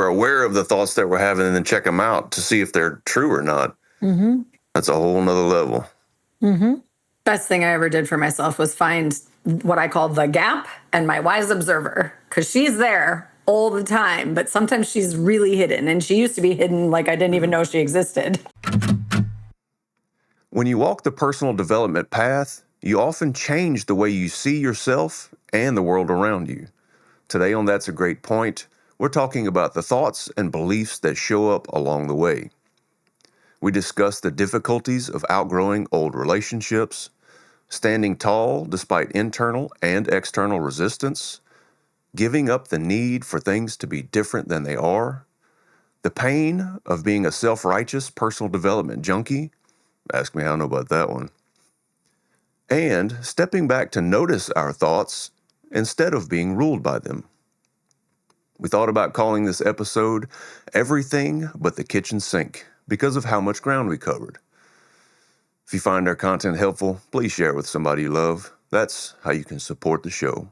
aware of the thoughts that we're having and then check them out to see if they're true or not. Mm-hmm. That's a whole nother level. Mm-hmm. Best thing I ever did for myself was find what I call the gap and my wise observer, because she's there all the time, but sometimes she's really hidden, and she used to be hidden like I didn't even know she existed. When you walk the personal development path, you often change the way you see yourself and the world around you. Today on That's a Great Point, we're talking about the thoughts and beliefs that show up along the way. We discuss the difficulties of outgrowing old relationships, standing tall despite internal and external resistance, giving up the need for things to be different than they are, the pain of being a self-righteous personal development junkie. Ask me how I know about that one. And stepping back to notice our thoughts instead of being ruled by them. We thought about calling this episode Everything But the Kitchen Sink because of how much ground we covered. If you find our content helpful, please share it with somebody you love. That's how you can support the show.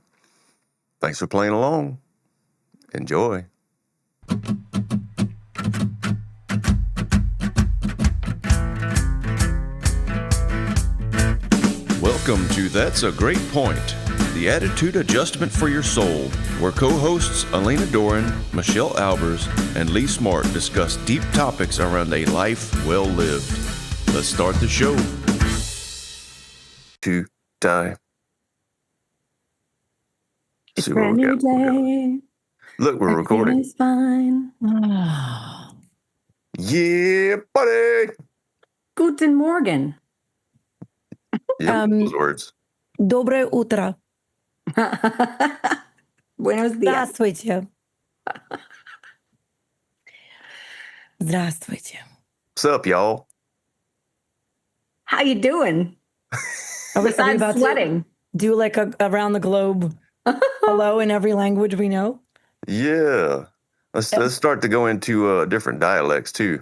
Thanks for playing along. Enjoy. Welcome to That's a Great Point, the attitude adjustment for your soul, where co-hosts Alina Doran, Michelle Albers, and Lee Smart discuss deep topics around a life well lived. Let's start the show. To die. It's a brand new day. Look, we're recording. It's fine. Yeah, buddy. Guten Morgen. Those words. Доброе утро. Buenos dias. Здравствуйте. Здравствуйте. What's up, y'all? How you doing? Are we Besides about sweating. to do like a around the globe hello in every language we know? Yeah. Let's start to go into different dialects too.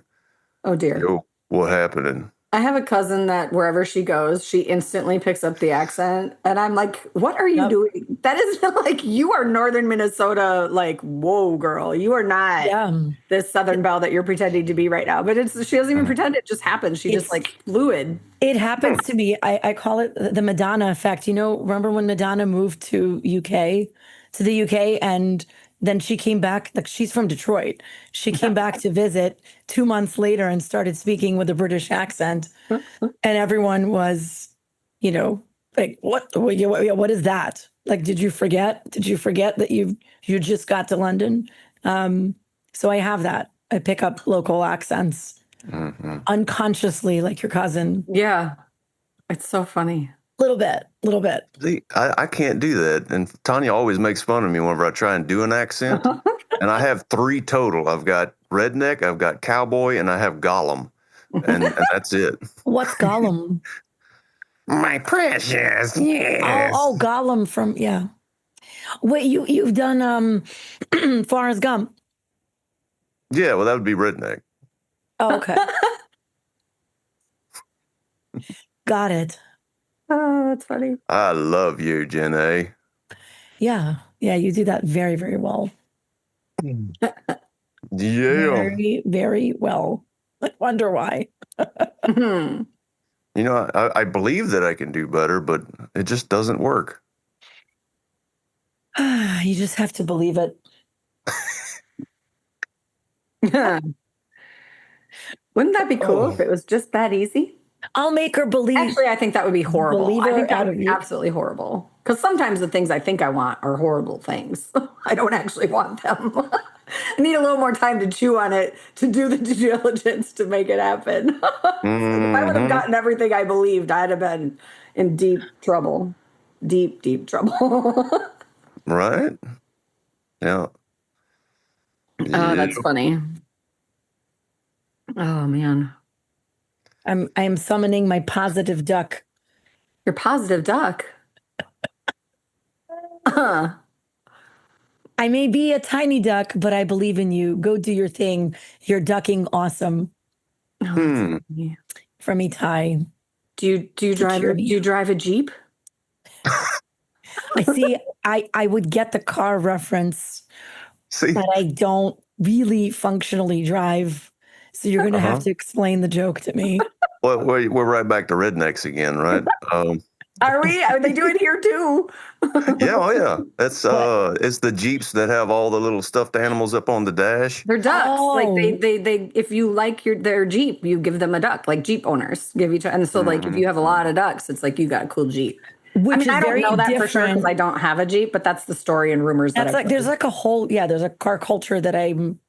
Oh dear. Yo, what happening? I have a cousin that wherever she goes, she instantly picks up the accent. And I'm like, what are you doing? That is like, you are Northern Minnesota, like, whoa, girl. You are not this Southern belle that you're pretending to be right now. But she doesn't even pretend, it just happens. She just like fluid. It happens to me. I call it the Madonna effect. You know, remember when Madonna moved to the UK, and then she came back, like she's from Detroit. She came back to visit 2 months later and started speaking with a British accent. And everyone was, you know, like, what is that? Like, did you forget? Did you forget that you just got to London? So I have that. I pick up local accents unconsciously, like your cousin. Yeah. It's so funny. Little bit. See, I can't do that. And Tanya always makes fun of me whenever I try and do an accent. And I have 3 total. I've got redneck, I've got cowboy, and I have Gollum. And that's it. What's Gollum? My precious, yes. Oh, Gollum from, yeah. Wait, you've done Forrest Gump. Yeah, well, that would be redneck. Oh, okay. Got it. Oh, that's funny. I love you, Jen A. Yeah, you do that very, very well. Yeah. Very, very well. I wonder why. You know, I believe that I can do better, but it just doesn't work. You just have to believe it. Wouldn't that be cool if it was just that easy? I'll make her believe. Actually, I think that would be horrible. I think that out would of be you. absolutely horrible. Because sometimes the things I think I want are horrible things. I don't actually want them. I need a little more time to chew on it, to do the due diligence to make it happen. If I would have gotten everything I believed, I'd have been in deep trouble. Deep, deep trouble. Right? Yeah. Oh, that's funny. Oh, man. I am summoning my positive duck. Your positive duck? I may be a tiny duck, but I believe in you. Go do your thing. You're ducking awesome. Oh, From Itai. Do you drive a Jeep? I see. I would get the car reference, but I don't really functionally drive. So you're going to have to explain the joke to me. Well, we're right back to rednecks again, right? Are we? They do it here too. Yeah, oh yeah. That's What? it's the Jeeps that have all the little stuffed animals up on the dash. They're ducks. Like Oh, they if you like their Jeep, you give them a duck. Like Jeep owners give each, and so like if you have a lot of ducks, it's like you got a cool Jeep. I which mean, is I don't very know that for sure because I different. don't have a Jeep, but that's the story and rumors that That's I've like, there's heard. like a whole, there's a car culture that I'm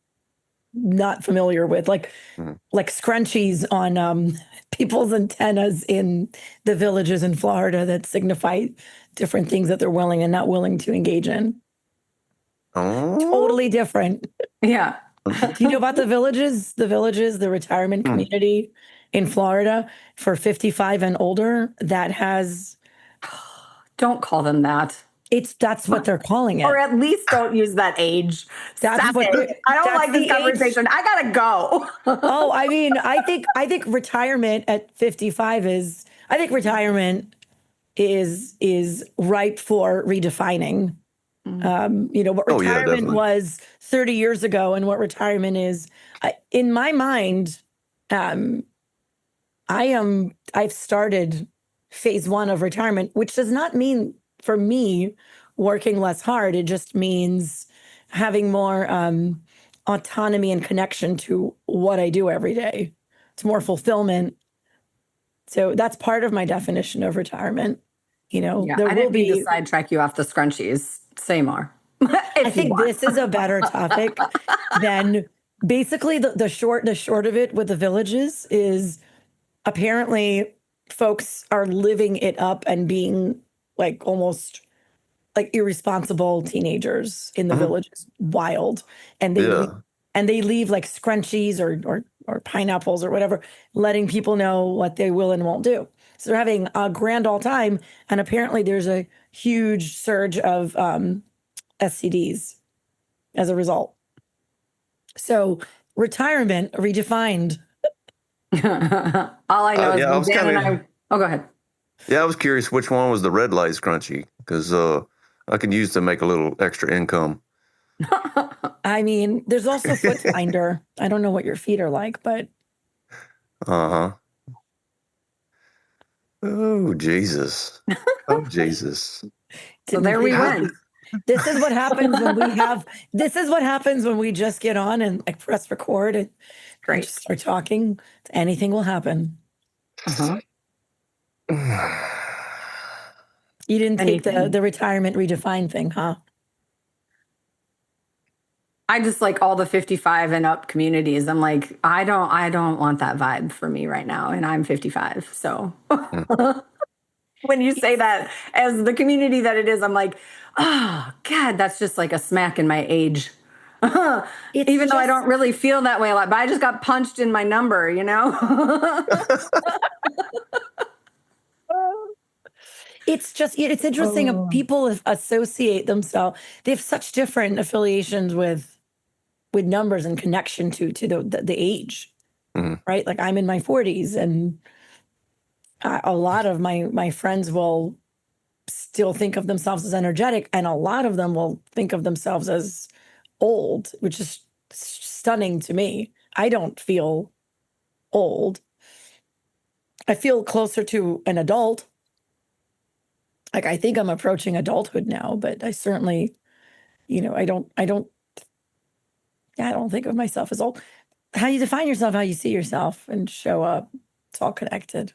not familiar with, like Mhm. scrunchies on people's antennas in the villages in Florida that signify different things that they're willing and not willing to engage in. Oh, Totally different. Yeah. Do you know about the villages? The retirement hmm. community in Florida for 55 and older that has Don't call them that. that's what they're calling Or it. at least don't use that age. That's Stop what it. I don't that's like this the age. conversation. I gotta go. Oh, I mean, I think retirement at 55 is I think retirement is ripe for redefining. What Oh yeah, retirement definitely. was 30 years ago and what retirement is. In my mind, um, I've started phase one of retirement, which does not mean for me working less hard. It just means having more autonomy and connection to what I do every day. It's more fulfillment. So that's part of my definition of retirement. Yeah, There I will didn't mean to be, sidetrack you off the scrunchies. Say more I if you think want. this is a better topic than basically the short of it with the villages is apparently folks are living it up and being like almost like irresponsible teenagers in the Mhm. villages, wild, and Yeah. they leave like scrunchies or pineapples or whatever, letting people know what they will and won't do. So they're having a grand old time, and apparently there's a huge surge of STDs as a result. So retirement redefined. All I know is Yeah, I when was Dan kind and of I. Oh, go ahead. yeah, I was curious which one was the red light scrunchie because I can use to make a little extra income. I mean, there's also foot finder. I don't know what your feet are like, but Uh-huh. Oh Jesus. Oh Jesus. So there we How went. this is what happens when we have this is what happens when we just get on and like press record and Great. just start talking. Anything will happen. Uh-huh. You didn't take the Anything. retirement redefined thing, huh? I just like all the 55 and up communities. I'm like, I don't want that vibe for me right now. And I'm 55. So when you say that as the community that it is, I'm like, oh God, that's just like a smack in my age. It's Even though I just don't really feel that way a lot, but I just got punched in my number, you know? it's interesting. Oh. People associate themselves. They have such different affiliations with numbers and connection to the age, Mhm. right? Like I'm in my 40s, and a lot of my friends will still think of themselves as energetic, and a lot of them will think of themselves as old, which is stunning to me. I don't feel old. I feel closer to an adult. Like I think I'm approaching adulthood now, but I certainly, I don't think of myself as old. How you define yourself, how you see yourself and show up, it's all connected,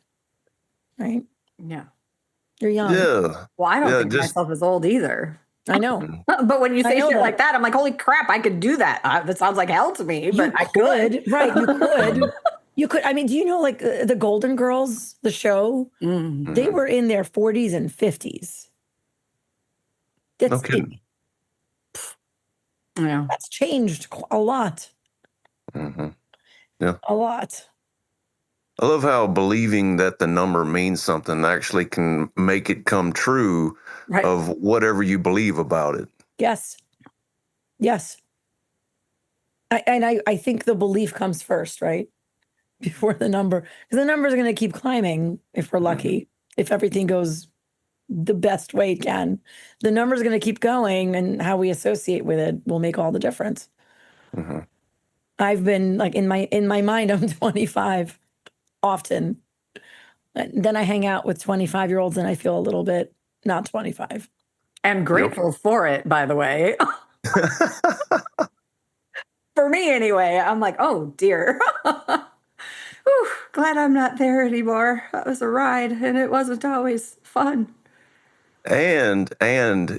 right? Yeah. You're young. Yeah. Well, I don't Yeah, think of just myself as old either. I know. mm. But when you I say know shit like that. that, I'm like, holy crap, I could do that. That sounds like hell to me, You but I could. could, right? You could. You could. I mean, do you know like the Golden Girls, the show? Mm. They Mhm. were in their 40s and 50s. No That's it, kidding. Yeah. that's changed a lot. Mhm. Yeah. A lot. I love how believing that the number means something actually can make it come true Right. of whatever you believe about it. Yes. Yes. I think the belief comes first, right? Before the number. Because the numbers are going to keep climbing if we're Mhm. lucky, if everything goes the best way it can. The number's going to keep going, and how we associate with it will make all the difference. Mhm. I've been like in my mind, I'm 25 often. Then I hang out with 25-year-olds and I feel a little bit not 25. And Yep. grateful for it, by the way. For me, anyway, I'm like, oh dear. Whew, glad I'm not there anymore. That was a ride, and it wasn't always fun. And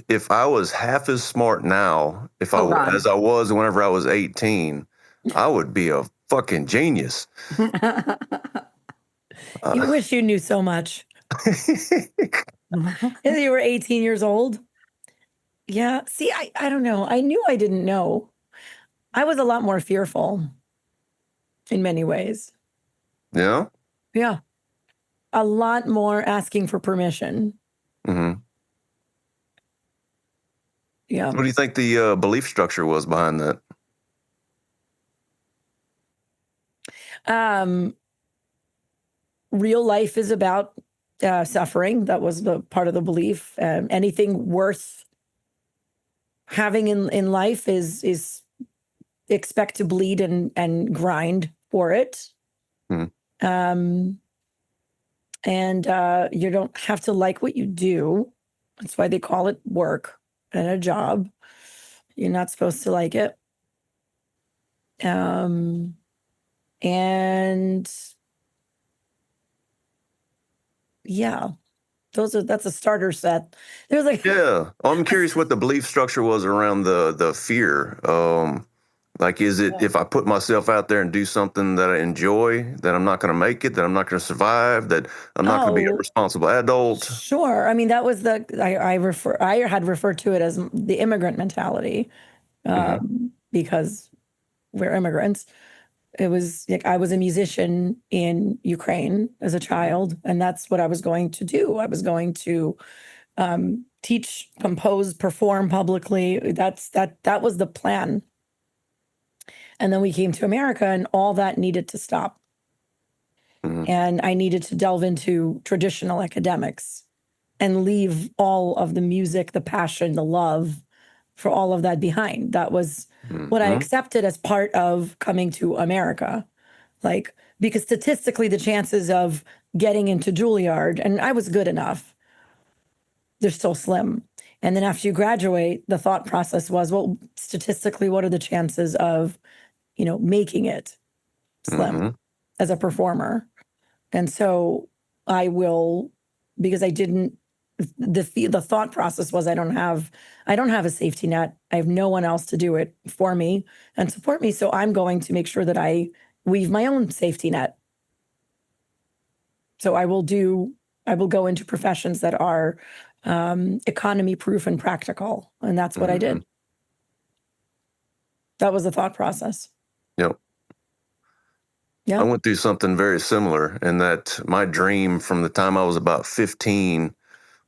if I was half as smart now, Oh God. as I was whenever I was 18, I would be a fucking genius. You wish you knew so much. And you were 18 years old. Yeah. See, I don't know. I knew I didn't know. I was a lot more fearful in many ways. Yeah. Yeah. A lot more asking for permission. Mm-hmm. Yeah. What do you think the belief structure was behind that? Real life is about suffering. That was the part of the belief. Anything worth having in life is expect to bleed and grind for it. Mm-hmm. And you don't have to like what you do. That's why they call it work and a job. You're not supposed to like it. And yeah, that's a starter set. There's like, Yeah. I'm curious what the belief structure was around the fear. Like, is it if I put myself out there and do something that I enjoy, that I'm not going to make it, that I'm not going to survive, that I'm not going to be a oh, responsible adult? sure. I mean, that was I had referred to it as the immigrant mentality, Mm-hmm. because we're immigrants. It was like I was a musician in Ukraine as a child, and that's what I was going to do. I was going to teach, compose, perform publicly. That was the plan. And then we came to America, and all that needed to stop. Mm-hmm. And I needed to delve into traditional academics and leave all of the music, the passion, the love for all of that behind. That was what I Mm-hmm. accepted as part of coming to America. Like, because statistically, the chances of getting into Juilliard, and I was good enough, they're still slim. And then after you graduate, the thought process was, well, statistically, what are the chances of, making it? Slim Mm-hmm. as a performer. And so I will, because I didn't, the thought process was I don't have a safety net. I have no one else to do it for me and support me. So I'm going to make sure that I weave my own safety net. So I will go into professions that are economy proof and practical. And that's what I Mm-hmm. did. That was the thought process. Yep. Yeah. I went through something very similar in that my dream from the time I was about 15,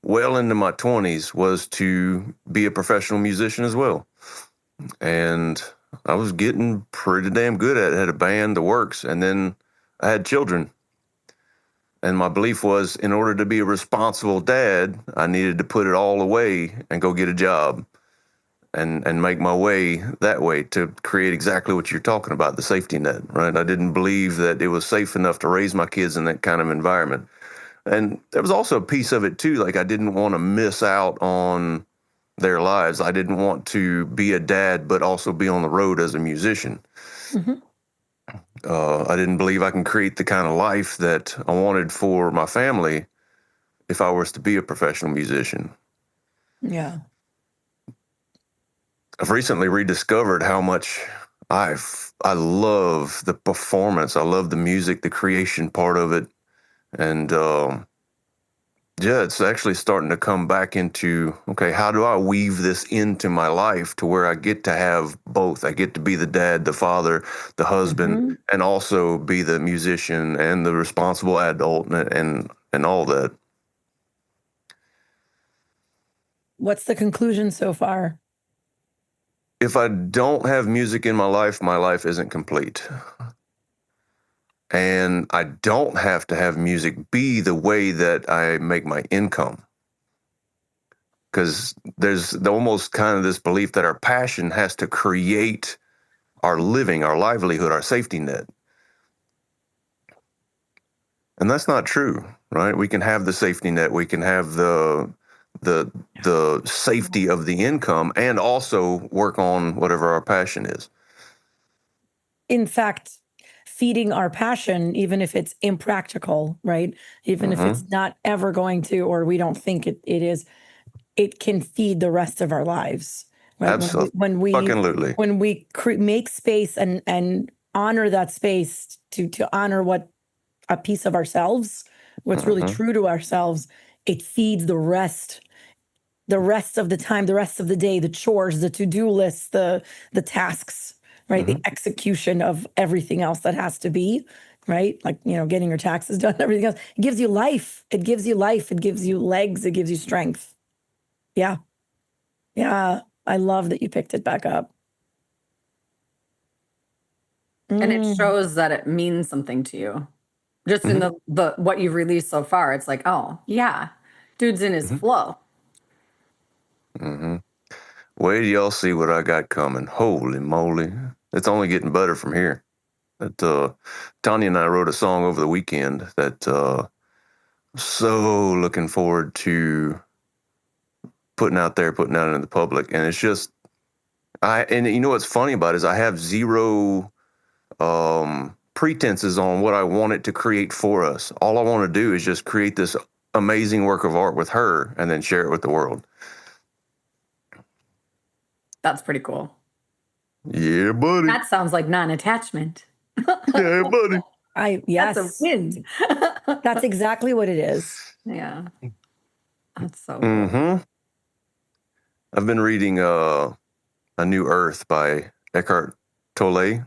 well into my 20s, was to be a professional musician as well. And I was getting pretty damn good at it. I had a band, the works, and then I had children. And my belief was in order to be a responsible dad, I needed to put it all away and go get a job and make my way that way to create exactly what you're talking about, the safety net, right? I didn't believe that it was safe enough to raise my kids in that kind of environment. And there was also a piece of it too, like I didn't want to miss out on their lives. I didn't want to be a dad, but also be on the road as a musician. Mm-hmm. I didn't believe I can create the kind of life that I wanted for my family if I was to be a professional musician. Yeah. I've recently rediscovered how much I love the performance. I love the music, the creation part of it, and yeah, it's actually starting to come back into, okay, how do I weave this into my life to where I get to have both? I get to be the dad, the father, the husband, Mm-hmm. and also be the musician and the responsible adult and all that. What's the conclusion so far? If I don't have music in my life isn't complete. And I don't have to have music be the way that I make my income. Because there's almost kind of this belief that our passion has to create our living, our livelihood, our safety net. And that's not true, right? We can have the safety net, we can have the safety of the income, and also work on whatever our passion is. In fact, feeding our passion, even if it's impractical, right? Even if it's not ever going to, or we don't think it is, it can feed the rest of our lives, right? Absolutely. When we make space and honor that space to honor what a piece of ourselves, what's really true to ourselves, it feeds the rest of the time, the rest of the day, the chores, the to-do lists, the tasks, right? The execution of everything else that has to be, right? Like, getting your taxes done, everything else. It gives you life. It gives you life. It gives you legs. It gives you strength. Yeah. Yeah. I love that you picked it back up. And it shows that it means something to you. Just in the what you've released so far, it's like, oh yeah, dude's in his flow. Wait till y'all see what I got coming. Holy moly. It's only getting better from here. Tanya and I wrote a song over the weekend that so looking forward to putting out into the public. And it's just, and you know what's funny about it is I have zero pretenses on what I want it to create for us. All I want to do is just create this amazing work of art with her and then share it with the world. That's pretty cool. Yeah, buddy. That sounds like non-attachment. Yeah, buddy. Yes. That's a win. That's exactly what it is. Yeah. That's so cool. I've been reading A New Earth by Eckhart Tolle.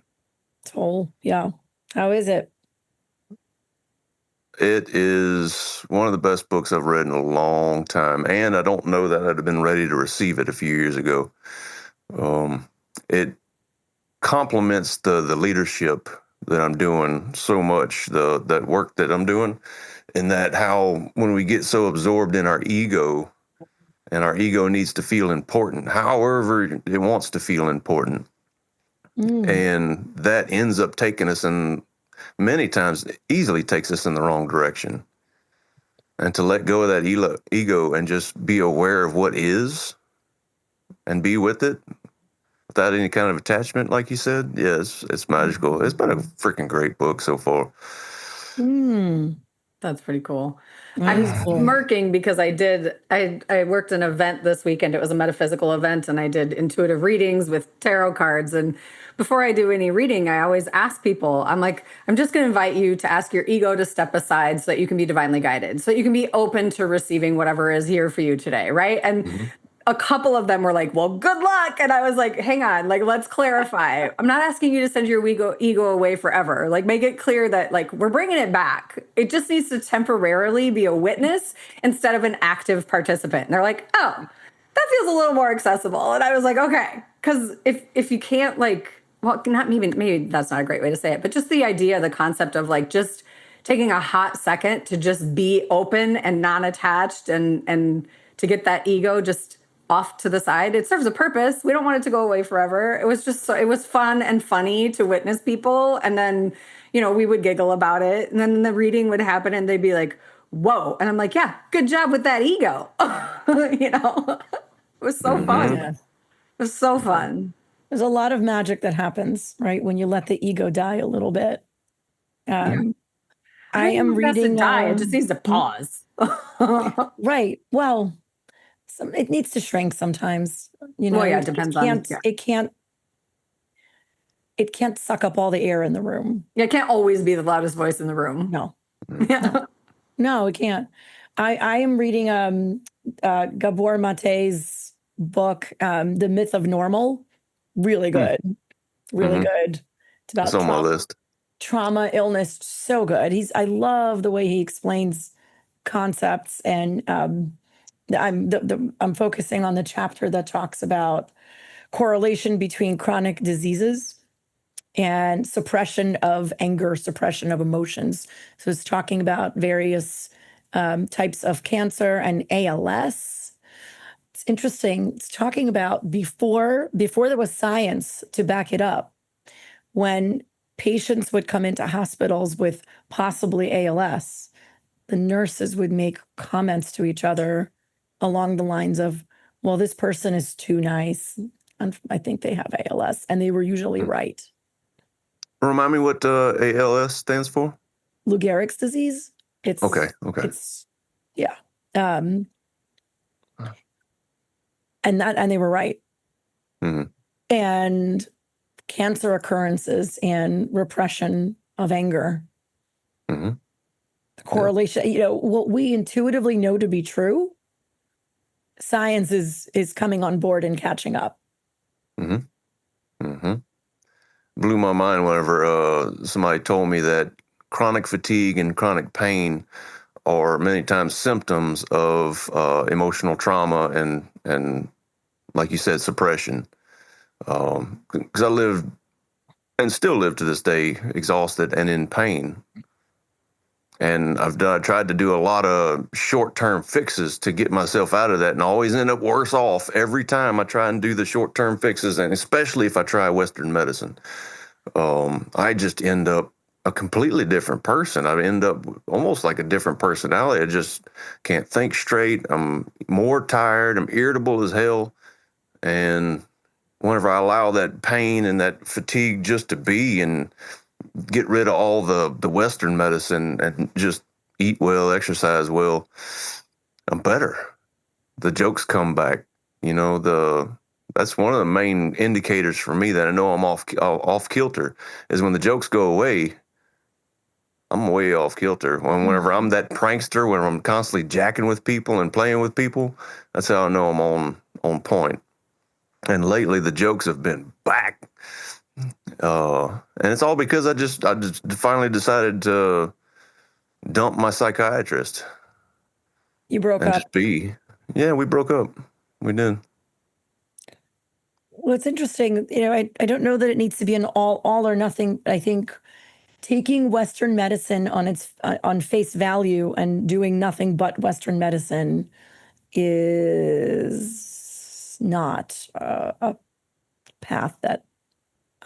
Yeah. How is it? It is one of the best books I've read in a long time, and I don't know that I'd have been ready to receive it a few years ago. It complements the leadership that I'm doing so much, that work that I'm doing, in that how when we get so absorbed in our ego, and our ego needs to feel important, however it wants to feel important, and that ends up taking us in, many times easily takes us in the wrong direction. And to let go of that ego and just be aware of what is and be with it without any kind of attachment, like you said, yeah, it's magical. It's been a freaking great book so far. That's pretty cool. I'm smirking because I worked an event this weekend. It was a metaphysical event, and I did intuitive readings with tarot cards. And before I do any reading, I always ask people, I'm like, I'm just going to invite you to ask your ego to step aside so that you can be divinely guided, so that you can be open to receiving whatever is here for you today, right? And a couple of them were like, well, good luck. And I was like, hang on, like, let's clarify. I'm not asking you to send your ego away forever. Like, make it clear that, like, we're bringing it back. It just needs to temporarily be a witness instead of an active participant. And they're like, oh, that feels a little more accessible. And I was like, okay. Because if you can't, like, well, not maybe that's not a great way to say it, but just the idea, the concept of, like, just taking a hot second to just be open and non-attached and to get that ego just off to the side. It serves a purpose. We don't want it to go away forever. It was just, it was fun and funny to witness people. And then, we would giggle about it. And then the reading would happen and they'd be like, whoa. And I'm like, yeah, good job with that ego. It was so fun. Yeah. It was so fun. There's a lot of magic that happens, right? When you let the ego die a little bit. I am reading. It just needs to pause. Right. Well, it needs to shrink sometimes. Well, yeah, it depends on. It can't suck up all the air in the room. Yeah, it can't always be the loudest voice in the room. No. No, it can't. I am reading Gabor Mate's book, The Myth of Normal. Really good. Really good. It's about on my list. Trauma, illness. So good. I love the way he explains concepts, and I'm focusing on the chapter that talks about correlation between chronic diseases and suppression of anger, suppression of emotions. So it's talking about various types of cancer and ALS. It's interesting. It's talking about before there was science to back it up. when patients would come into hospitals with possibly ALS, the nurses would make comments to each other along the lines of, well, this person is too nice. I think they have ALS. And they were usually right. Remind me what ALS stands for? Lou Gehrig's disease. Okay. Yeah. And they were right. Mm-hmm. And cancer occurrences and repression of anger. Mm-hmm. The correlation, what we intuitively know to be true, science is coming on board and catching up. Mm-hmm. Mm-hmm. Blew my mind whenever somebody told me that chronic fatigue and chronic pain are many times symptoms of emotional trauma and like you said, suppression. Because I lived and still live to this day exhausted and in pain. And I've tried to do a lot of short-term fixes to get myself out of that, and I always end up worse off every time I try and do the short-term fixes, and especially if I try Western medicine. I just end up a completely different person. I end up almost like a different personality. I just can't think straight. I'm more tired. I'm irritable as hell. And whenever I allow that pain and that fatigue just to be and get rid of all the Western medicine and just eat well, exercise well, I'm better. The jokes come back. That's one of the main indicators for me that I know I'm off kilter is when the jokes go away. I'm way off kilter. Whenever I'm that prankster, when I'm constantly jacking with people and playing with people, that's how I know I'm on point. And lately, the jokes have been back, and it's all because I just finally decided to dump my psychiatrist. You broke and up. just be. Yeah, we broke up. We did. Well, it's interesting. I don't know that it needs to be an all or nothing. I think taking Western medicine on face value and doing nothing but Western medicine is not a path that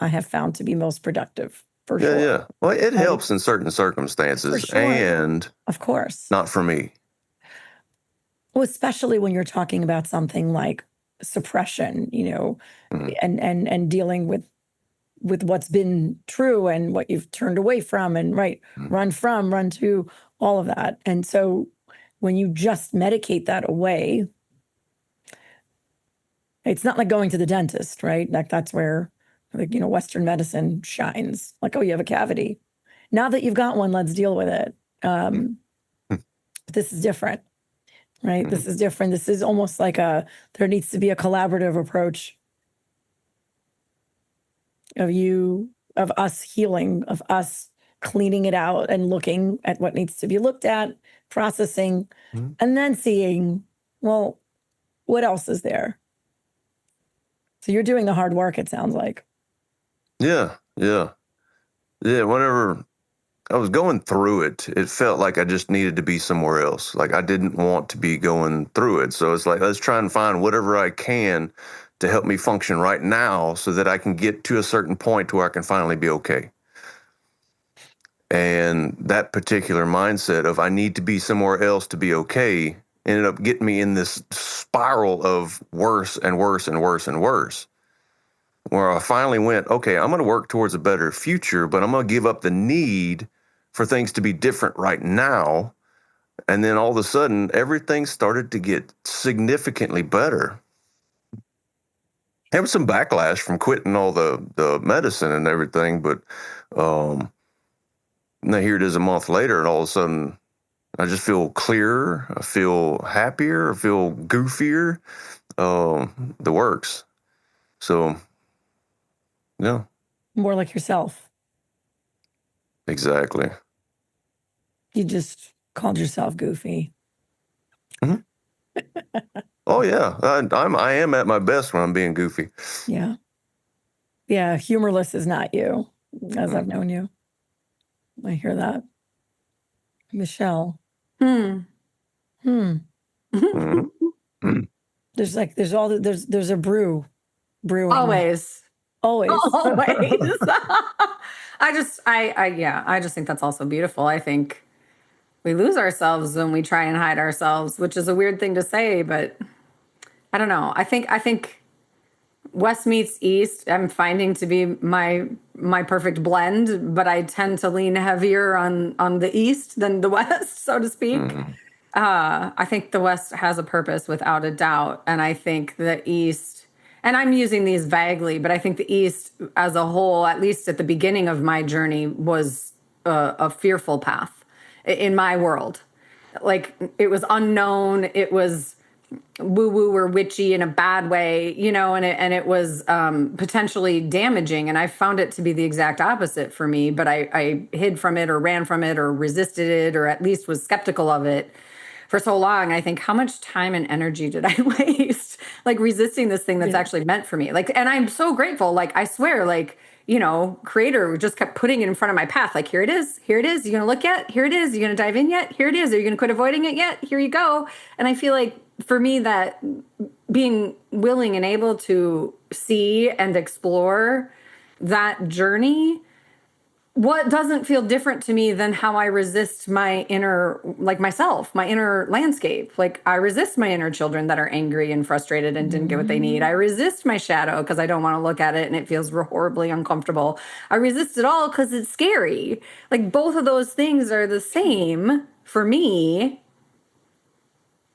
I have found to be most productive, for sure. Yeah. Well, it Right. helps in certain circumstances, For sure. and Of course. not for me. Well, especially when you're talking about something like suppression, Mhm. and dealing with what's been true and what you've turned away from and run to, all of that. And so when you just medicate that away, it's not like going to the dentist, right? Like that's where Western medicine shines. Like, oh, you have a cavity. Now that you've got one, let's deal with it. This is different, right? This is different. This is almost like there needs to be a collaborative approach of us healing, of us cleaning it out and looking at what needs to be looked at, processing, and then seeing, well, what else is there? So you're doing the hard work, it sounds like. Yeah. Whenever I was going through it, it felt like I just needed to be somewhere else. Like I didn't want to be going through it. So it's like, let's try and find whatever I can to help me function right now so that I can get to a certain point to where I can finally be okay. And that particular mindset of I need to be somewhere else to be okay ended up getting me in this spiral of worse and worse and worse and worse. Where I finally went, okay, I'm going to work towards a better future, but I'm going to give up the need for things to be different right now. And then all of a sudden, everything started to get significantly better. There was some backlash from quitting all the medicine and everything, but now here it is a month later, and all of a sudden, I just feel clearer. I feel happier. I feel goofier. The works. So, yeah, More like yourself. exactly. You just called yourself goofy. Oh yeah, I am at my best when I'm being goofy. Yeah. Yeah. Humorless is not you, as I've known you. I hear that. Michelle. Mhm. There's a brew brewing. Always. Always. Always. I just think that's also beautiful. I think we lose ourselves when we try and hide ourselves, which is a weird thing to say, but I don't know. I think West meets East, I'm finding to be my perfect blend, but I tend to lean heavier on the East than the West, so to speak. Mhm. I think the West has a purpose without a doubt. And I think the East, and I'm using these vaguely, but I think the East as a whole, at least at the beginning of my journey, was a fearful path in my world. Like it was unknown, it was woo woo or witchy in a bad way, and it was potentially damaging. And I found it to be the exact opposite for me, but I hid from it or ran from it or resisted it or at least was skeptical of it for so long. I think, how much time and energy did I waste like resisting this thing that's actually meant for me? Like, and I'm so grateful. Like, I swear, like, creator just kept putting it in front of my path. Like, here it is. Here it is. You're going to look yet? Here it is. You're going to dive in yet? Here it is. Are you going to quit avoiding it yet? Here you go. And I feel like for me, that being willing and able to see and explore that journey, what doesn't feel different to me than how I resist my inner, like myself, my inner landscape. Like I resist my inner children that are angry and frustrated and didn't get what they need. I resist my shadow because I don't want to look at it and it feels horribly uncomfortable. I resist it all because it's scary. Like both of those things are the same for me,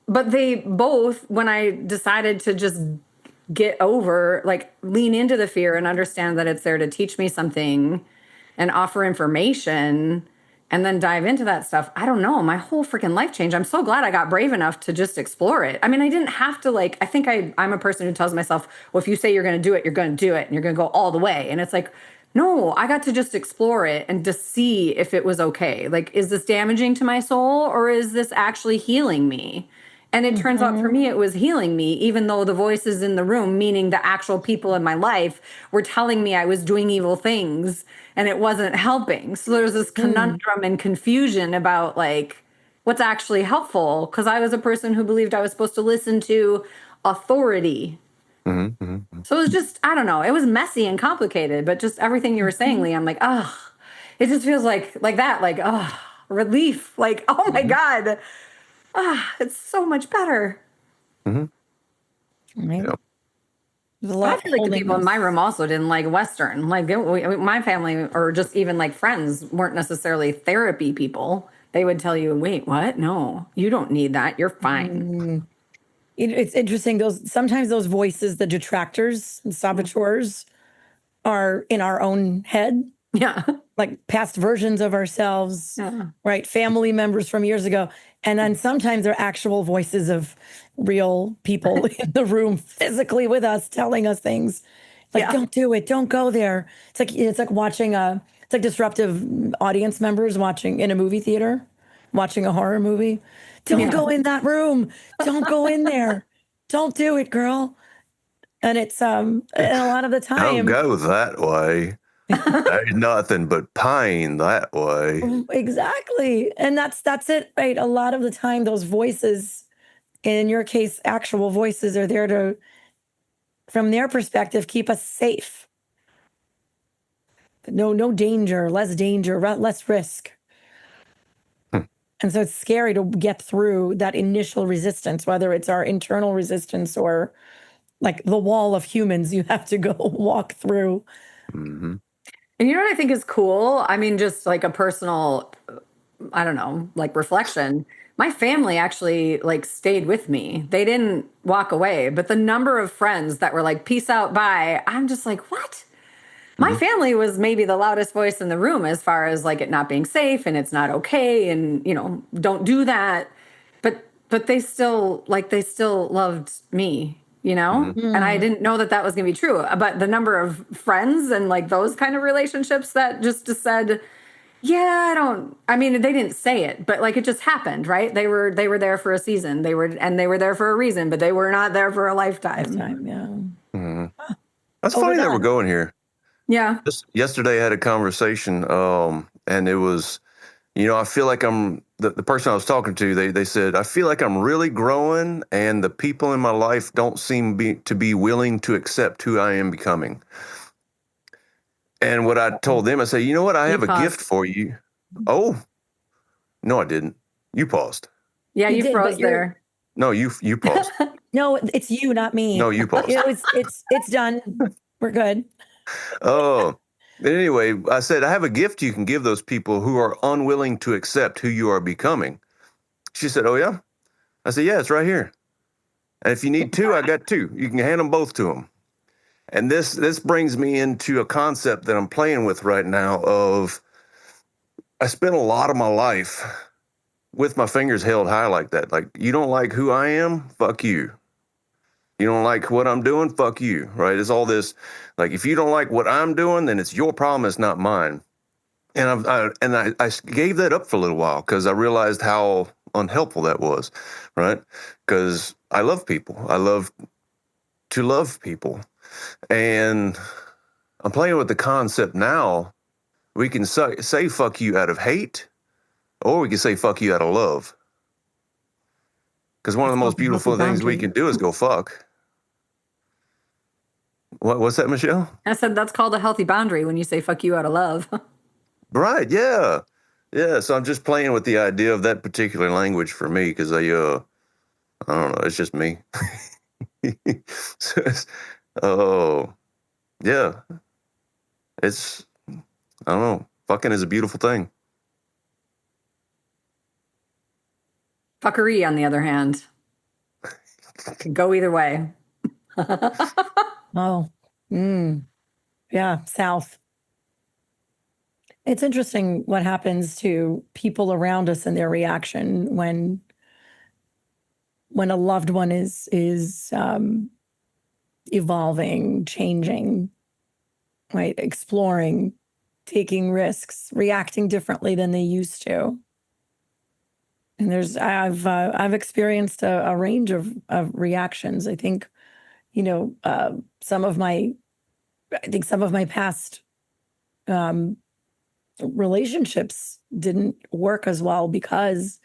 but they both, when I decided to just get over, like lean into the fear and understand that it's there to teach me something and offer information and then dive into that stuff. I don't know. My whole freaking life changed. I'm so glad I got brave enough to just explore it. I mean, I didn't have to I think I'm a person who tells myself, well, if you say you're going to do it, you're going to do it and you're going to go all the way. And it's like, no, I got to just explore it and to see if it was okay. Like, is this damaging to my soul or is this actually healing me? And it turns out for me, it was healing me, even though the voices in the room, meaning the actual people in my life, were telling me I was doing evil things and it wasn't helping. So there's this conundrum and confusion about like what's actually helpful. Because I was a person who believed I was supposed to listen to authority. Mhm, mhm, mhm. So it was just, I don't know, it was messy and complicated, but just everything you were saying, Lee, I'm like, oh, it just feels like that, like, oh, relief. Like, oh my Mhm, God. It's so much better. mhm. Right. Yeah. There's a But I lot feel like the holding people in my us. room also didn't like Western. Like my family or just even like friends weren't necessarily therapy people. They would tell you, wait, what? No, you don't need that. You're fine. Mm. It's interesting. Sometimes those voices, the detractors and saboteurs, are in our own head, Yeah. like past versions of ourselves, Yeah. right? Family members from years ago. And then sometimes they're actual voices of real people in the room physically with us telling us things like, Yeah. don't do it, don't go there. It's like watching it's like disruptive audience members watching in a movie theater, watching a horror movie. Don't Yeah. go in that room. Don't go in there. Don't do it, girl. And it's and a lot of the Don't time, go that way. There's nothing but pain that way. exactly. And that's it, right? A lot of the time those voices, in your case, actual voices, are there to, from their perspective, keep us safe. No danger, less danger, less risk. Hmm. And so it's scary to get through that initial resistance, whether it's our internal resistance or like the wall of humans you have to go walk through. Mhm, And you know what I think is cool? I mean, just like a personal, I don't know, like reflection. My family actually like stayed with me. They didn't walk away, but the number of friends that were like, peace out, bye. I'm just like, what? My mhm, family was maybe the loudest voice in the room as far as like it not being safe and it's not okay and don't do that. But they still loved me, mhm, and I Mm, didn't know that that was going to be true. But the number of friends and like those kind of relationships that just said, yeah, I mean, they didn't say it, but like it just happened, right? They were there for a season. They were there for a reason, but they were not there for a lifetime. lifetime, yeah. mhm. That's funny that we're Overdone. going here. Yeah. Just yesterday, I had a conversation, and it was, I feel like the person I was talking to. They said, I feel like I'm really growing, and the people in my life don't seem to be willing to accept who I am becoming. And what I told them, I said, you know what? I You have a gift paused. for you. Oh, no, I didn't. You paused. Yeah, you did, froze but you're there. No, you paused. no, it's you, not me. No, you paused. It's done. We're good. Oh, but anyway, I said, I have a gift you can give those people who are unwilling to accept who you are becoming. She said, oh, yeah? I said, yeah, it's right here. And if you need two, I got two. You can hand them both to them. And this brings me into a concept that I'm playing with right now of I spent a lot of my life with my fingers held high like that. Like, you don't like who I am? Fuck you. You don't like what I'm doing? Fuck you, right? It's all this, like, if you don't like what I'm doing, then it's your problem, it's not mine. And I gave that up for a little while because I realized how unhelpful that was, right? Because I love people. I love to love people. And I'm playing with the concept now. We can say fuck you out of hate, or we can say fuck you out of love. Because one of the It's most called a healthy beautiful things we boundary. can do is go fuck. What's that, Michelle? I said that's called a healthy boundary when you say fuck you out of love. Right, yeah. Yeah, so I'm just playing with the idea of that particular language for me because I don't know, it's just me. So oh, yeah. It's, I don't know. Fucking is a beautiful thing. Fuckery, on the other hand, can go either way. Oh, yeah, South. It's interesting what happens to people around us and their reaction when a loved one is evolving, changing, right, exploring, taking risks, reacting differently than they used to. And I've experienced a range of reactions. I think, some of my past relationships didn't work as well because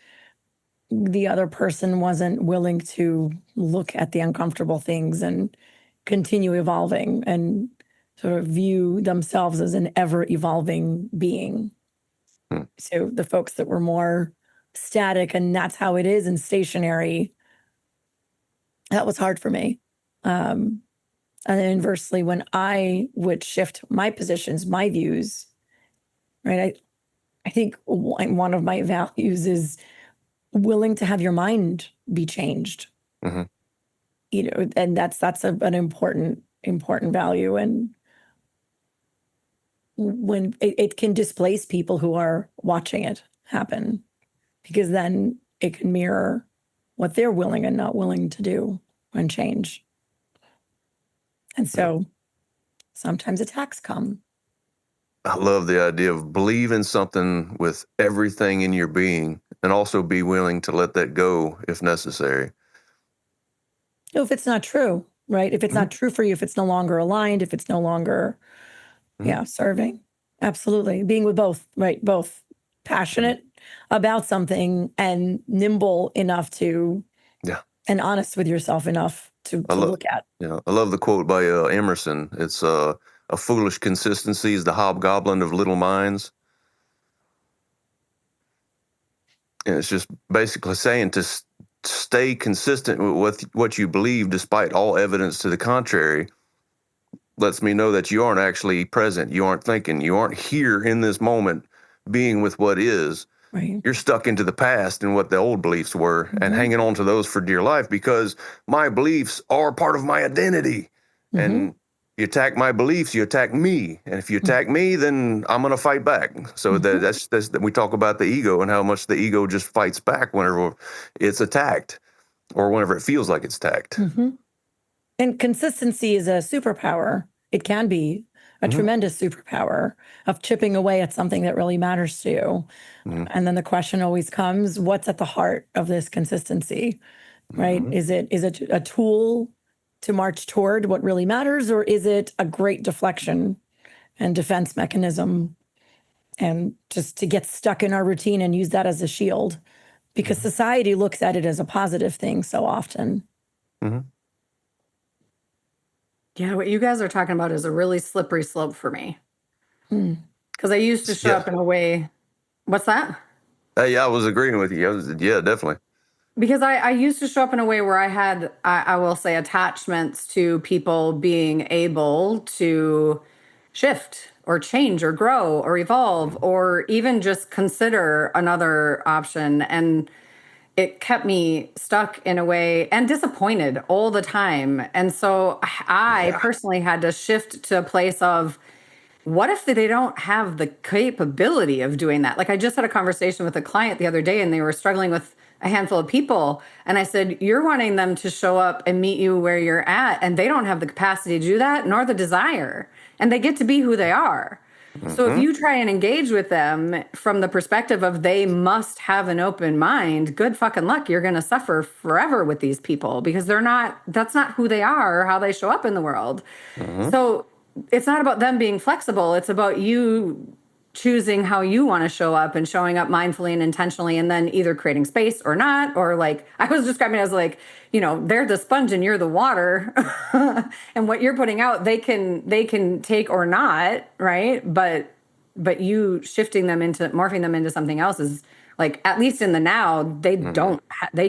the other person wasn't willing to look at the uncomfortable things and continue evolving and sort of view themselves as an ever evolving being. Hmm. So the folks that were more static and that's how it is and stationary, that was hard for me. And then inversely, when I would shift my positions, my views, right? I think one of my values is willing to have your mind be changed. Mhm. And that's an important value. And when it can displace people who are watching it happen, because then it can mirror what they're willing and not willing to do and change. And so sometimes attacks come. I love the idea of believe in something with everything in your being and also be willing to let that go if necessary. If it's not true, right? If it's Mhm. not true for you, if it's no longer aligned, if it's no longer, Mhm. serving. Absolutely. Being with both, right? Both passionate about something and nimble enough to, Yeah. and honest with yourself enough to I love, look at. I love the quote by Emerson. It's a foolish consistency is the hobgoblin of little minds. And it's just basically saying to stay consistent with what you believe despite all evidence to the contrary lets me know that you aren't actually present. You aren't thinking. You aren't here in this moment being with what is. Right. You're stuck into the past and what the old beliefs were and Mhm. hanging on to those for dear life because my beliefs are part of my identity. And you attack my beliefs, you attack me. And if you attack me, then I'm going to fight back. So that's we talk about the ego and how much the ego just fights back whenever it's attacked or whenever it feels like it's attacked. And consistency is a superpower. It can be a tremendous superpower of chipping away at something that really matters to you. And then the question always comes, what's at the heart of this consistency? Right? Is it a tool to march toward what really matters, or is it a great deflection and defense mechanism and just to get stuck in our routine and use that as a shield? Because society looks at it as a positive thing so often. Yeah, what you guys are talking about is a really slippery slope for me. Because I used to show Yeah. up in a way. What's that? Yeah, I was agreeing with you. Yeah, definitely. Because I used to show up in a way where I had, I will say, attachments to people being able to shift or change or grow or evolve or even just consider another option. And it kept me stuck in a way and disappointed all the time. And so I Yeah. personally had to shift to a place of, what if they don't have the capability of doing that? Like, I just had a conversation with a client the other day and they were struggling with a handful of people. And I said, you're wanting them to show up and meet you where you're at, and they don't have the capacity to do that, nor the desire. And they get to be who they are. So if Mm-hmm. you try and engage with them from the perspective of they must have an open mind, good fucking luck. You're going to suffer forever with these people because that's not who they are or how they show up in the world. Mm-hmm. So it's not about them being flexible. It's about you choosing how you want to show up and showing up mindfully and intentionally, and then either creating space or not. Or like I was describing it as like, they're the sponge and you're the water. And what you're putting out, they can take or not, right? But you shifting them into morphing them into something else is like, at least in the now, they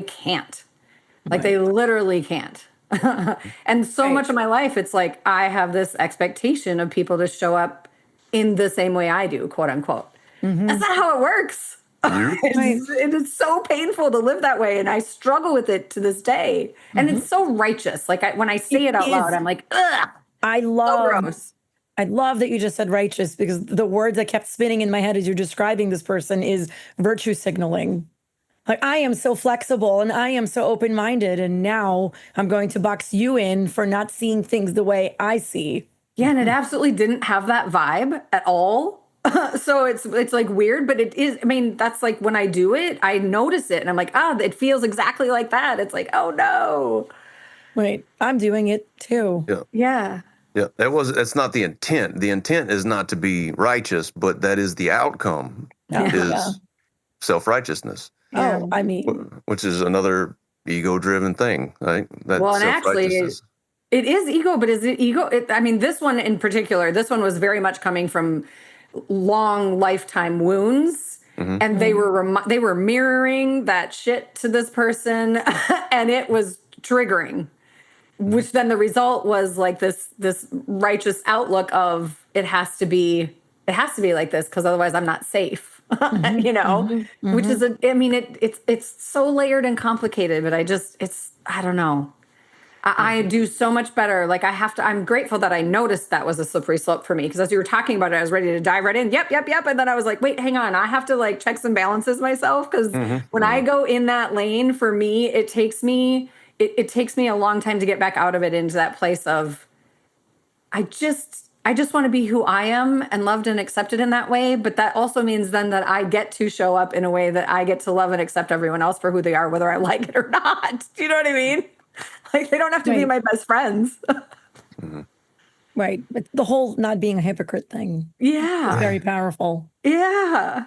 can't. Like they literally can't. And so much of my life, it's like I have this expectation of people to show up in the same way I do, quote unquote. That's not how it works. You. It is so painful to live that way. And I struggle with it to this day. And it's so righteous. Like when I say it out loud, I'm like, ugh, I so love gross. I love that you just said righteous, because the words that kept spinning in my head as you're describing this person is virtue signaling. Like, I am so flexible and I am so open-minded, and now I'm going to box you in for not seeing things the way I see. Yeah, and it absolutely didn't have that vibe at all. So it's like weird, but it is. I mean, that's like when I do it, I notice it, and I'm like, it feels exactly like that. It's like, oh no. Wait, I'm doing it too. Yeah. Yeah. Yeah. That's not the intent. The intent is not to be righteous, but that is the outcome. Yeah. Is self-righteousness, Yeah. Oh, I mean, which is another ego-driven thing, right? That Well, and actually, self-righteousness. it is ego, but is it ego? I mean, this one in particular, this one was very much coming from long lifetime wounds, and they were mirroring that shit to this person, and it was triggering. Which then the result was like this righteous outlook of it has to be like this because otherwise I'm not safe. Which is it's so layered and complicated, but I don't know. I do so much better. Like I'm grateful that I noticed that was a slippery slope for me, because as you were talking about it, I was ready to dive right in. Yep. And then I was like, wait, hang on. I have to like checks and balances myself, because when I go in that lane, for me, it takes me a long time to get back out of it into that place of I just want to be who I am and loved and accepted in that way. But that also means then that I get to show up in a way that I get to love and accept everyone else for who they are, whether I like it or not. Do you know what I mean? Like they don't have to be Right. my best friends. right. But the whole not being a hypocrite thing is Yeah. very powerful. Yeah.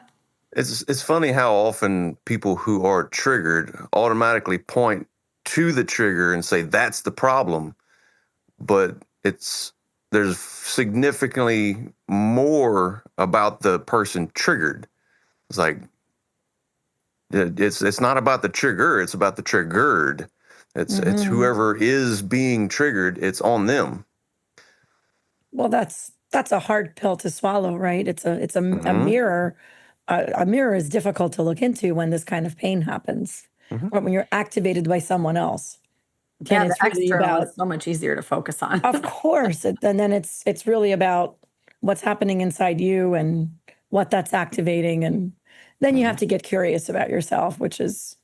It's funny how often people who are triggered automatically point to the trigger and say that's the problem, but there's significantly more about the person triggered. It's like it's not about the trigger, it's about the triggered. It's whoever is being triggered, it's on them. Well, that's a hard pill to swallow, right? It's a Mm-hmm. mirror. A mirror is difficult to look into when this kind of pain happens, Mm-hmm. or when you're activated by someone else. Yeah, And the it's really external about, is so much easier to focus on. of course, and then it's really about what's happening inside you and what that's activating, and then you have to get curious about yourself, which is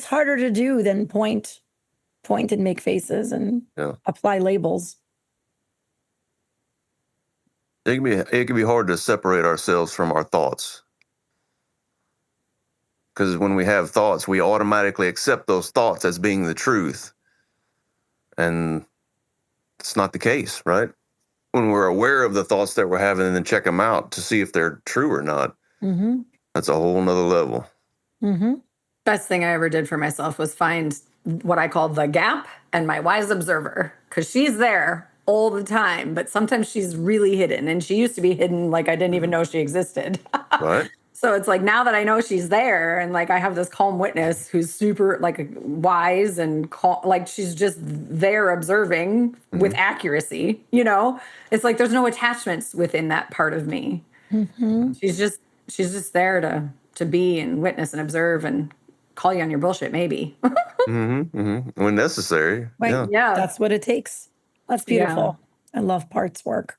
harder to do than point and make faces and Yeah. apply labels. It can be hard to separate ourselves from our thoughts. Because when we have thoughts, we automatically accept those thoughts as being the truth. And it's not the case, right? When we're aware of the thoughts that we're having and then check them out to see if they're true or not, that's a whole nother level. Best thing I ever did for myself was find what I call the gap and my wise observer, because she's there all the time, but sometimes she's really hidden, and she used to be hidden like I didn't even know she existed. Right. So it's like now that I know she's there, and like I have this calm witness who's super like wise and calm, like she's just there observing with accuracy, it's like there's no attachments within that part of me. Mm-hmm. She's just there to be and witness and observe and call you on your bullshit, maybe. When necessary. Right. Yeah. Yeah. That's what it takes. That's Yeah. beautiful. I love parts work.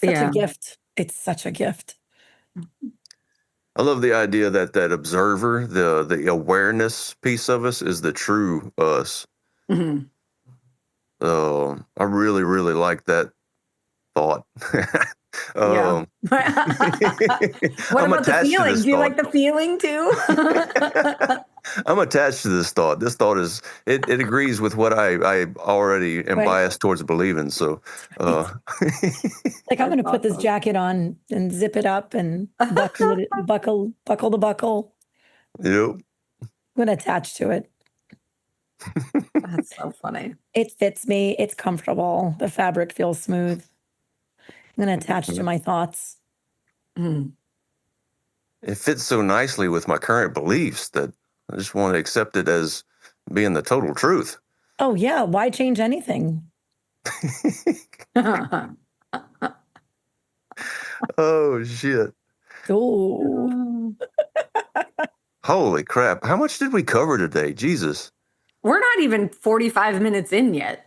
Such a Yeah. gift. It's such a gift. I love the idea that that observer, the awareness piece of us is the true us. Mhm. I really, really like that thought. Yeah. um, What I'm about the attached to feeling? this Do you thought. like the feeling too? I'm attached to this thought. This thought is it agrees with what I already am Right. biased towards believing. So, It's like I'm That's going to put this awesome. jacket on and zip it up and buckle the buckle. yep. I'm going to attach to it. That's so funny. It fits me. It's comfortable. The fabric feels smooth. I'm going to attach to my thoughts. Mm. It fits so nicely with my current beliefs that I just want to accept it as being the total truth. Oh, yeah. Why change anything? Oh shit. Oh, Holy crap. How much did we cover today? Jesus. We're not even 45 minutes in yet.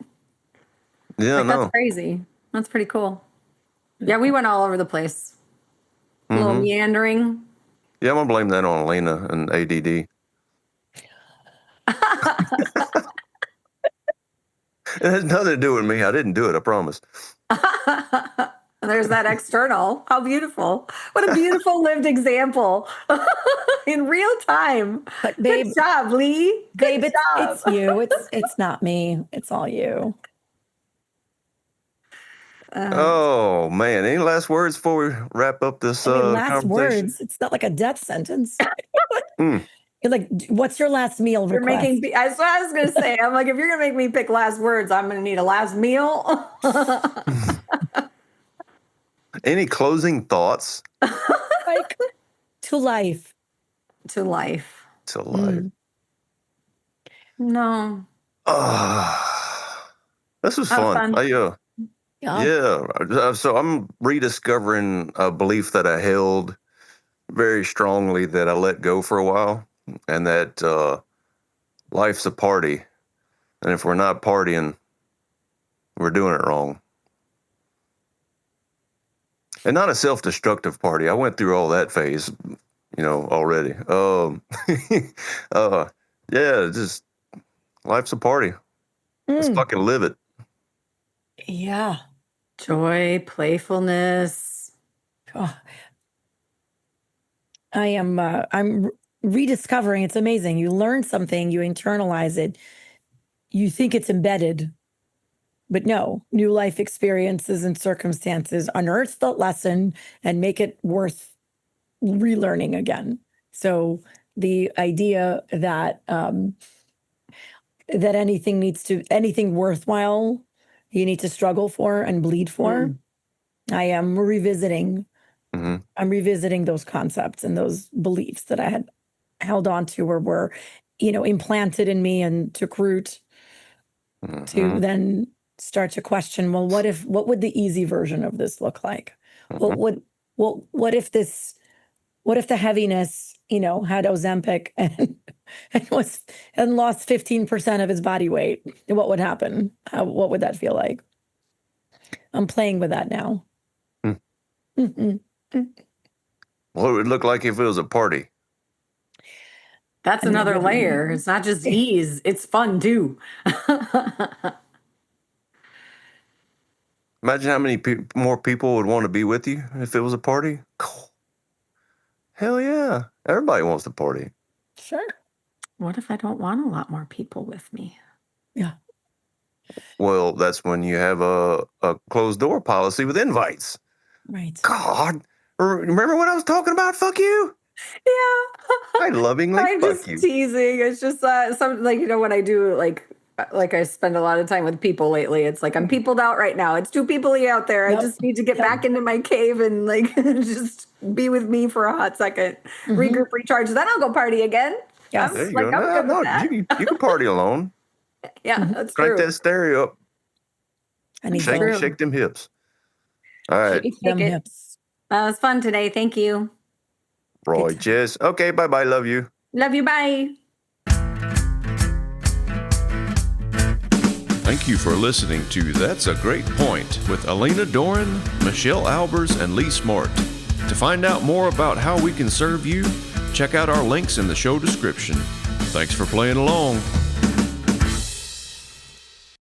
Yeah, Like, that's no. crazy. That's pretty cool. Yeah, we went all over the place. A little Mm-hmm. meandering. Yeah, I'm gonna blame that on Alina and ADD. It has nothing to do with me. I didn't do it, I promise. There's that external. How beautiful. What a beautiful lived example in real time. but Good babe, job, Lee. Good babe, job. it's you. It's not me. It's all you. Oh man. Any last words before we wrap up this I mean, last conversation? words. It's not like a death sentence. Mm. You're like, what's your last meal You're request? making, that's what I was going to say. I'm like, if you're going to make me pick last words, I'm going to need a last meal. Any closing thoughts Like to life. To life. to life? No. This was Have fun. fun. Yeah. Yeah. So I'm rediscovering a belief that I held very strongly that I let go for a while, and that life's a party, and if we're not partying, we're doing it wrong. And not a self-destructive party. I went through all that phase, already. uh, yeah, just life's a party. Let's Mm. fucking live it. Yeah. Joy, playfulness. Oh, I'm rediscovering. It's amazing. You learn something, you internalize it, you think it's embedded, but no, new life experiences and circumstances unearth the lesson and make it worth relearning again. So the idea that that anything worthwhile you need to struggle for and bleed for. Mm. I am revisiting. hmm I'm revisiting those concepts and those beliefs that I had held on to or were, implanted in me and took root to then start to question, well, what would the easy version of this look like? What would, what if the heaviness, had Ozempic and and lost 15% of his body weight? What would happen? What would that feel like? I'm playing with that now. Mhm. What would it look like if it was a party? That's And another everybody- layer. It's not just ease, it's fun too. Imagine how many more people would want to be with you if it was a party. Hell yeah. Everybody wants to party. Sure. What if I don't want a lot more people with me? Yeah. Well, that's when you have a closed door policy with invites. Right. God, remember what I was talking about? Fuck you. Yeah. I lovingly I'm fuck just you. teasing. It's just something like, when I do like like I spend a lot of time with people lately. It's like I'm peopled out right now. It's too peoply out there. I Yep. just need to get Yep. back into my cave and like just be with me for a hot second, regroup, recharge. Then I'll go party again. Yes. There you I'm go. good with No, that. you can party alone. Yeah, that's Crank true. that stereo up. I need Shake, both. shake them hips. All right, Shake Them it. hips. That was fun today. Thank you. Roy, Good time. Jess. Okay, bye-bye. Love you. Love you. Bye. Thank you for listening to That's a Great Point with Alina Doran, Michelle Albers, and Lee Smart. To find out more about how we can serve you, check out our links in the show description. Thanks for playing along.